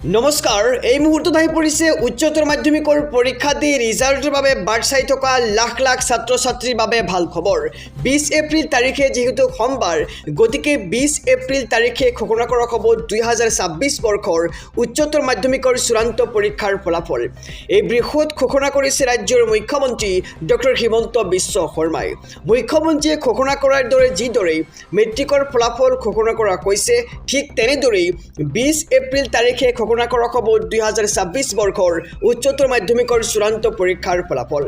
নমস্কাৰ এই মুহূৰ্তত আহি পৰিছে উচ্চতৰ মাধ্যমিকৰ পৰীক্ষা দি ৰিজাল্টৰ বাবে বাট চাই থকা লাখ লাখ ছাত্ৰ ছাত্ৰীৰ বাবে ভাল খবৰ 20 এপ্ৰিল তাৰিখে যেহেতু সোমবাৰ গতিকে 20 এপ্ৰিল তাৰিখে ঘোষণা কৰা হ'ব 2026 বৰ্ষৰ উচ্চতৰ মাধ্যমিকৰ চূড়ান্ত পৰীক্ষাৰ ফলাফল এই বৃহৎ ঘোষণা কৰিছে ৰাজ্যৰ মুখ্যমন্ত্ৰী ডক্টৰ হিমন্ত বিশ্ব শৰ্মাই মুখ্যমন্ত্ৰীয়ে ঘোষণা কৰাৰ দৰে যিদৰে মেট্ৰিকৰ ফলাফল ঘোষণা কৰা হৈছে ঠিক তেনেদৰেই 20 এপ্ৰিল তাৰিখে ঘোষণা কৰা হ'ব 2026 বৰ্ষৰ উচ্চতৰ মাধ্যমিকৰ চূড়ান্ত পৰীক্ষাৰ ফলাফল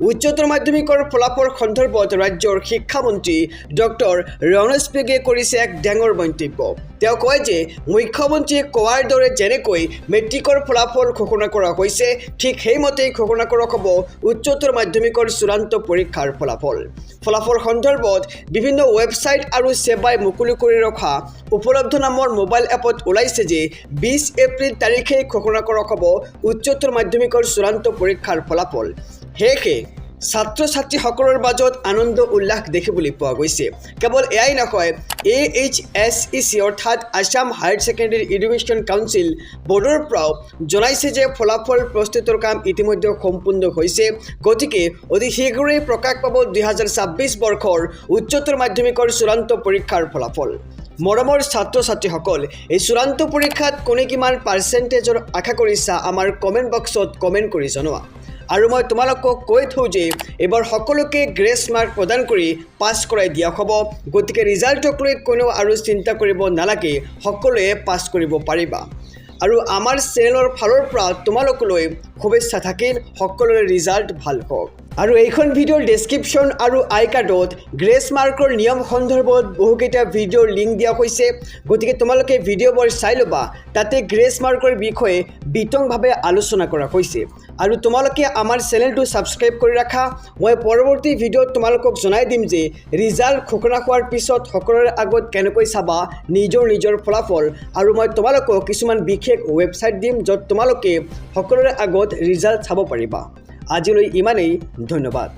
উচ্চতৰ মাধ্যমিকৰ ফলাফল সন্দৰ্ভত ৰাজ্যৰ শিক্ষামন্ত্ৰী ডক্টৰ ৰমেশ পেগে কৰিছে এক ডাঙৰ মন্তব্য তেওঁ কয় যে মুখ্যমন্ত্ৰীয়ে কোৱাৰ দৰে যেনেকৈ মেট্ৰিকৰ ফলাফল ঘোষণা কৰা হৈছে ঠিক সেইমতেই ঘোষণা কৰা হ'ব উচ্চতৰ মাধ্যমিকৰ চূড়ান্ত পৰীক্ষাৰ ফলাফল সন্দৰ্ভত বিভিন্ন ৱেবছাইট আৰু সেৱাই মুকলি কৰি ৰখা উপলব্ধ নামৰ মোবাইল এপত ওলাইছে যে 20 এপ্ৰিল তাৰিখে ঘোষণা কৰা হ'ব উচ্চতৰ মাধ্যমিকৰ চূড়ান্ত পৰীক্ষাৰ ফলাফল হেকে ছাত্ৰ ছাত্ৰীসকলৰ মাজত আনন্দ উল্লাস দেখিবলৈ পোৱা গৈছে কেৱল এয়াই নহয় AHSEC অৰ্থাৎ Assam higher secondary education council বোৰ্ডৰ পৰাও জনাইছে যে ফলাফল প্ৰস্তুতৰ কাম ইতিমধ্যে সম্পূৰ্ণ হৈছে গতিকে অতি শীঘ্ৰেই প্ৰকাশ পাব 2026 বৰ্ষৰ উচ্চতৰ মাধ্যমিকৰ চূড়ান্ত পৰীক্ষাৰ ফলাফল মৰমৰ ছাত্ৰ ছাত্ৰীসকল এই চূড়ান্ত পৰীক্ষাত কোনে কিমান পাৰ্চেণ্টেজৰ আশা কৰিছা আমাৰ কমেণ্ট বক্সত কমেণ্ট কৰি জনোৱা আৰু মই তোমালোকক কৈ থওঁ যে এবাৰ সকলোকে গ্ৰেছ মাৰ্ক প্ৰদান কৰি পাছ কৰাই দিয়া হ'ব গতিকে ৰিজাল্টক লৈ কোনো আৰু চিন্তা কৰিব নালাগে সকলোৱে পাছ কৰিব পাৰিবা আৰু আমাৰ চেনেলৰ ফালৰ পৰা তোমালোকলৈ শুভেচ্ছা থাকিল সকলোৰে ৰিজাল্ট ভাল হওক আৰু এইখন ভিডিঅ'ৰ ডেছক্ৰিপশ্যন আৰু আই কাৰ্ডত গ্ৰেছ মাৰ্কৰ নিয়ম সন্দৰ্ভত বহুকেইটা ভিডিঅ'ৰ লিংক দিয়া হৈছে গতিকে তোমালোকে ভিডিঅ'বোৰ চাই ল'বা তাতে গ্ৰেছ মাৰ্কৰ বিষয়ে বিতংভাৱে আলোচনা কৰা হৈছে আৰু তোমালোকে আমাৰ চেনেলটো ছাবস্ক্ৰাইব কৰি ৰাখা মই পৰৱৰ্তী ভিডিঅ'ত তোমালোকক জনাই দিম যে ৰিজাল্ট ঘোষণা হোৱাৰ পিছত সকলোৰে আগত কেনেকৈ চাবা নিজৰ ফলাফল আৰু মই তোমালোকক কিছুমান বিশেষ ৱেবছাইট দিম য'ত তোমালোকে সকলোৰে আগত ৰিজাল্ট চাব পাৰিবা আজিলৈ ইমানেই ধন্যবাদ